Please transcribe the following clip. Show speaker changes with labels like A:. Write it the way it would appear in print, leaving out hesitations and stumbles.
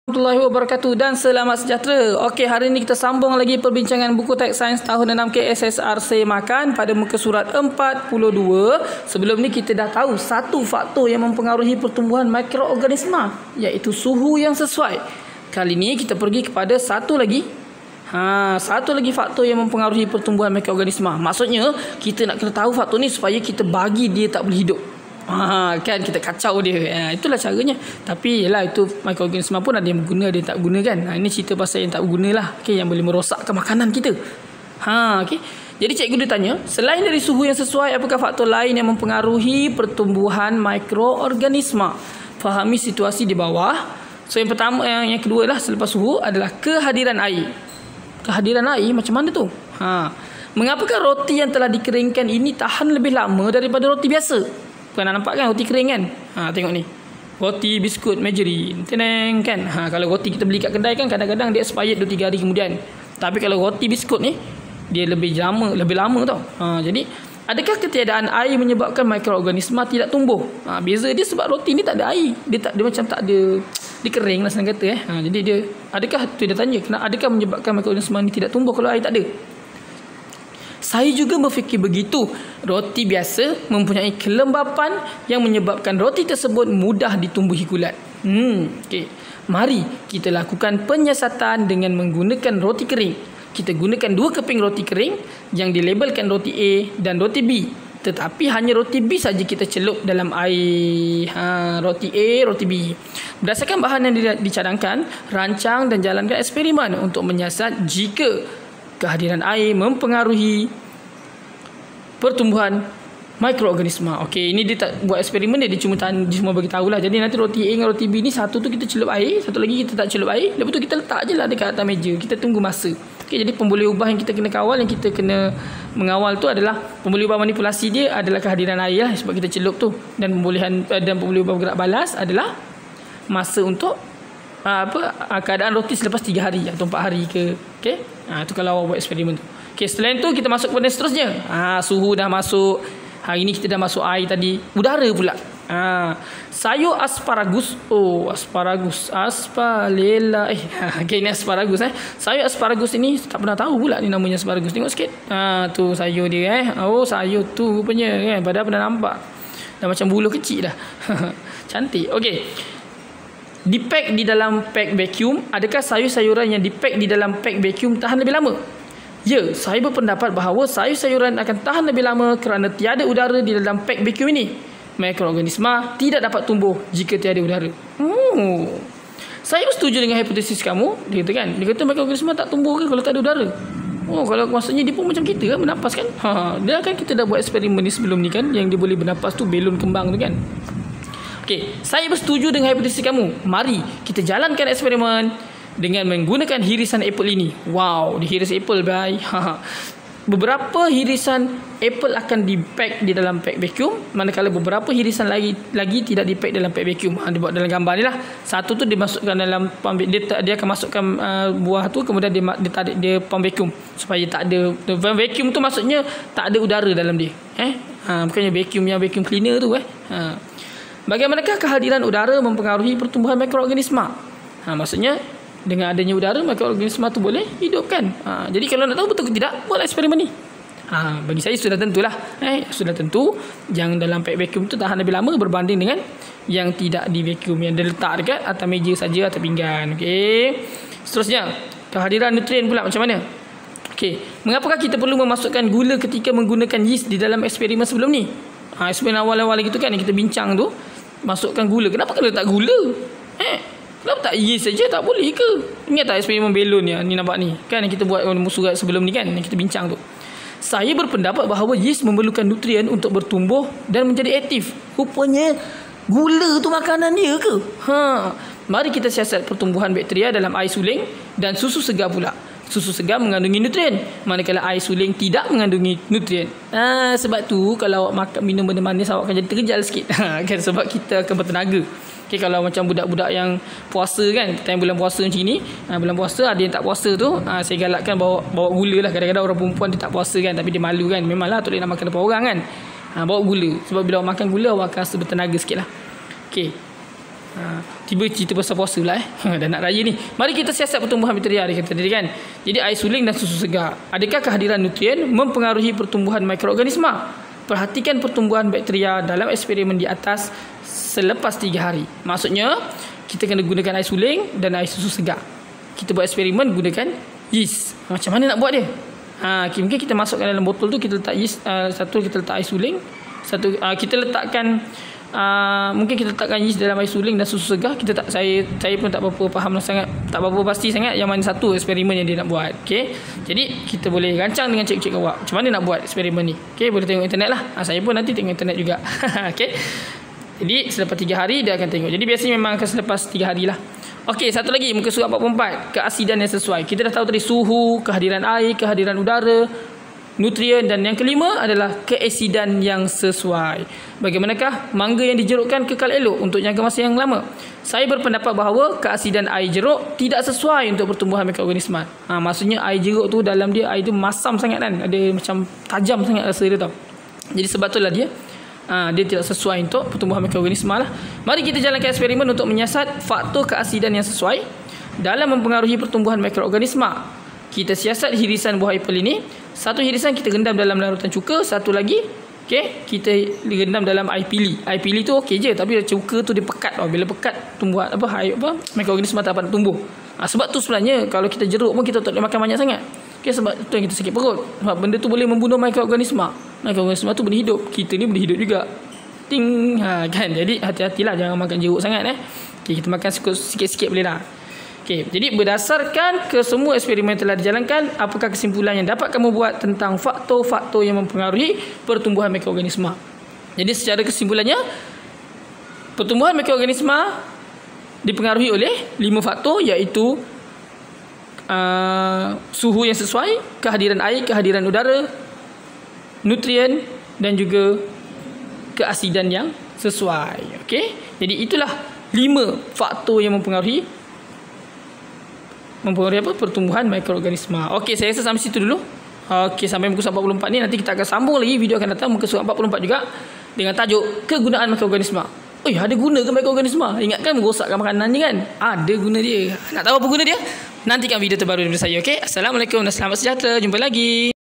A: Warahmatullahi wabarakatuh dan selamat sejahtera. Okey, hari ini kita sambung lagi perbincangan buku teks sains tahun 6 KSSRC Makan pada muka surat 42. Sebelum ni kita dah tahu satu faktor yang mempengaruhi pertumbuhan mikroorganisma, iaitu suhu yang sesuai. Kali ni kita pergi kepada satu lagi faktor yang mempengaruhi pertumbuhan mikroorganisma. Maksudnya kita nak kena tahu faktor ni supaya kita bagi dia tak boleh hidup. Kan kita kacau dia. Itulah caranya. Tapi yalah, itu mikroorganisma pun ada yang berguna, ada yang tak guna kan. Ini cerita pasal yang tak berguna lah, yang boleh merosakkan makanan kita. Jadi cikgu dia tanya, selain dari suhu yang sesuai, apakah faktor lain yang mempengaruhi pertumbuhan mikroorganisma? Fahami situasi di bawah. So yang pertama, yang kedua lah selepas suhu adalah kehadiran air. Kehadiran air macam mana tu? Mengapakah roti yang telah dikeringkan ini tahan lebih lama daripada roti biasa? Pernah nampak kan roti kering kan? Tengok ni. Roti biskut margarine. Tenang kan? Kalau roti kita beli kat kedai kan kadang-kadang dia expired 2-3 hari kemudian. Tapi kalau roti biskut ni dia lebih lama tau. Jadi adakah ketiadaan air menyebabkan mikroorganisma tidak tumbuh? Beza dia sebab roti ni tak ada air. Dia macam tak ada, dia kering lah senang kata. Jadi dia, adakah tu dia tanya, adakah menyebabkan mikroorganisma ni tidak tumbuh kalau air tak ada? Saya juga berfikir begitu. Roti biasa mempunyai kelembapan yang menyebabkan roti tersebut mudah ditumbuhi kulat. Mari kita lakukan penyiasatan dengan menggunakan roti kering. Kita gunakan 2 keping roti kering yang dilabelkan roti A dan roti B. Tetapi hanya roti B saja kita celup dalam air. Roti A, roti B. Berdasarkan bahan yang dicadangkan, rancang dan jalankan eksperimen untuk menyiasat jika kehadiran air mempengaruhi pertumbuhan mikroorganisma. Okey, ini dia tak buat eksperimen dia cuma bagi tahulah. Jadi nanti roti A dengan roti B ni, satu tu kita celup air, satu lagi kita tak celup air. Lepas tu kita letak je lah dekat atas meja. Kita tunggu masa. Okey, jadi pemboleh ubah yang kita kena kawal, yang kita kena mengawal tu adalah pemboleh ubah manipulasi dia adalah kehadiran air lah, sebab kita celup tu. Dan pemboleh ubah bergerak balas adalah masa untuk keadaan roti selepas 3 hari atau 4 hari ke. Okey. Itu kalau awak buat eksperimen tu. Okey, selain tu kita masuk kepada seterusnya. Suhu dah masuk. Hari ni kita dah masuk air tadi. Udara pula. Sayur asparagus. Aspalela. Okey, ni asparagus Sayur asparagus ini tak pernah tahu pula ni namanya asparagus. Tengok sikit. Tu sayur dia sayur tu rupanya kan. Padahal pernah nampak. Dah macam buluh kecil dah. Cantik. Okey. Dipack di dalam pack vacuum. Adakah sayur-sayuran yang dipack di dalam pack vacuum tahan lebih lama? Ya, saya berpendapat bahawa sayur-sayuran akan tahan lebih lama kerana tiada udara di dalam pack vacuum ini. Mikroorganisma tidak dapat tumbuh jika tiada udara. Saya setuju dengan hipotesis kamu. Dia kata kan, dia kata mikroorganisma tak tumbuh ke kalau tak ada udara. Kalau maksudnya dia pun macam kita kan, bernapas kan. Dia kan kita dah buat eksperimen ni sebelum ni kan, yang dia boleh bernapas tu belon kembang tu kan. Okey, saya bersetuju dengan hipotesis kamu. Mari kita jalankan eksperimen dengan menggunakan hirisan apple ini. Wow, dihiris apple, bye. Beberapa hirisan apple akan dipack di dalam pack vacuum, manakala beberapa hirisan lagi tidak dipack dalam pack vacuum. Dia buat dalam gambar ni lah. Satu tu dimasukkan dalam pump, dia akan masukkan buah tu, kemudian dia tarik dia pump vacuum supaya tak ada vacuum tu, maksudnya tak ada udara dalam dia. Bukannya vacuum yang vacuum cleaner tu. Bagaimanakah kehadiran udara mempengaruhi pertumbuhan mikroorganisma? Maksudnya dengan adanya udara, mikroorganisma tu boleh hidup kan. Jadi kalau nak tahu betul ke tidak, buatlah eksperimen ni. Bagi saya sudah tentulah. Sudah tentu yang dalam pack vacuum tu tahan lebih lama berbanding dengan yang tidak di vacuum, yang dia letak dekat atas meja saja, atas pinggan. Okey. Seterusnya, kehadiran nutrien pula macam mana? Okey, mengapakah kita perlu memasukkan gula ketika menggunakan yeast di dalam eksperimen sebelum ni? Eksperimen awal-awal gitu kan yang kita bincang tu, masukkan gula. Kenapa kena letak gula? Kenapa tak yeast saja? Tak boleh ke? Ingat tak eksperimen belon ni nampak ni? Kan yang kita buat surat sebelum ni kan, yang kita bincang tu. Saya berpendapat bahawa yeast memerlukan nutrien untuk bertumbuh dan menjadi aktif. Rupanya gula tu makanan dia ke? Mari kita siasat pertumbuhan bakteria dalam air suling dan susu segar pula. Susu segar mengandungi nutrien, manakala air suling tidak mengandungi nutrien. Sebab tu kalau awak minum benda manis, awak akan jadi terkejal sikit. Kan, sebab kita akan bertenaga. Okay, kalau macam budak-budak yang puasa kan, time bulan puasa macam ni, bulan puasa ada yang tak puasa tu, saya galakkan bawa gula lah. Kadang-kadang orang perempuan dia tak puasa kan, tapi dia malu kan. Memanglah tak boleh nak makan depan orang kan. Bawa gula. Sebab bila awak makan gula, awak akan rasa bertenaga sikit lah. Okay. Tiba cerita pasal puasa pula dah nak raya ni. Mari kita siasat pertumbuhan bakteria, dia kata tadi kan. Jadi air suling dan susu segar. Adakah kehadiran nutrien mempengaruhi pertumbuhan mikroorganisma? Perhatikan pertumbuhan bakteria dalam eksperimen di atas selepas 3 hari. Maksudnya kita kena gunakan air suling dan air susu segar. Kita buat eksperimen gunakan yeast. Macam mana nak buat dia? Mungkin kita masukkan dalam botol tu, kita letak yeast, satu kita letak air suling, satu kita letakkan mungkin kita letakkan yeast dalam air suling dan susu segar. Saya pun tak berapa faham sangat, tak berapa pasti sangat yang mana satu eksperimen yang dia nak buat. Okey. Jadi kita boleh rancang dengan cikgu-cikgu awak macam mana nak buat eksperimen ni. Okey, boleh tengok internet lah. Saya pun nanti tengok internet juga. Okey. Jadi selepas 3 hari dia akan tengok. Jadi biasanya memang akan selepas 3 hari lah. Okey, satu lagi muka surat 44, keasidan yang sesuai. Kita dah tahu tadi suhu, kehadiran air, kehadiran udara, nutrien, dan yang kelima adalah keasidan yang sesuai. Bagaimanakah mangga yang dijerukkan kekal elok untuk jangka masa yang lama? Saya berpendapat bahawa keasidan air jeruk tidak sesuai untuk pertumbuhan mikroorganisma. Maksudnya air jeruk tu dalam dia air tu masam sangat kan, ada macam tajam sangat rasa dia tau. Jadi sebab itulah dia tidak sesuai untuk pertumbuhan mikroorganisma lah. Mari kita jalankan eksperimen untuk menyiasat faktor keasidan yang sesuai dalam mempengaruhi pertumbuhan mikroorganisma. Kita siasat hirisan buah apel ini. Satu hirisan kita rendam dalam larutan cuka, satu lagi kita rendam dalam air pili. Air pili tu okey je, tapi cuka tu dia pekat tau. Bila pekat tumbuhan mikroorganisma tak dapat tumbuh. Sebab tu sebenarnya kalau kita jeruk pun kita tak boleh makan banyak sangat. Sebab tu yang kita sakit perut. Sebab benda tu boleh membunuh mikroorganisma. Mikroorganisma tu boleh hidup. Kita ni boleh hidup juga. Kan. Jadi hati-hatilah, jangan makan jeruk sangat kita makan sikit-sikit boleh dah. Jadi berdasarkan ke semua eksperimen yang telah dijalankan, apakah kesimpulan yang dapat kamu buat tentang faktor-faktor yang mempengaruhi pertumbuhan mikroorganisma? Jadi secara kesimpulannya, pertumbuhan mikroorganisma dipengaruhi oleh 5 faktor, iaitu suhu yang sesuai, kehadiran air, kehadiran udara, nutrien dan juga keasidan yang sesuai. Jadi itulah 5 faktor yang mempengaruhi pertumbuhan mikroorganisma. Saya rasa sampai situ dulu. Sampai muka surat 44 ni. Nanti kita akan sambung lagi video akan datang muka surat 44 juga dengan tajuk kegunaan mikroorganisma. Ada guna ke mikroorganisma? Ingatkan merosakkan makanan je kan? Ada guna dia. Nak tahu apa guna dia? Nantikan video terbaru daripada saya. Assalamualaikum dan selamat sejahtera. Jumpa lagi.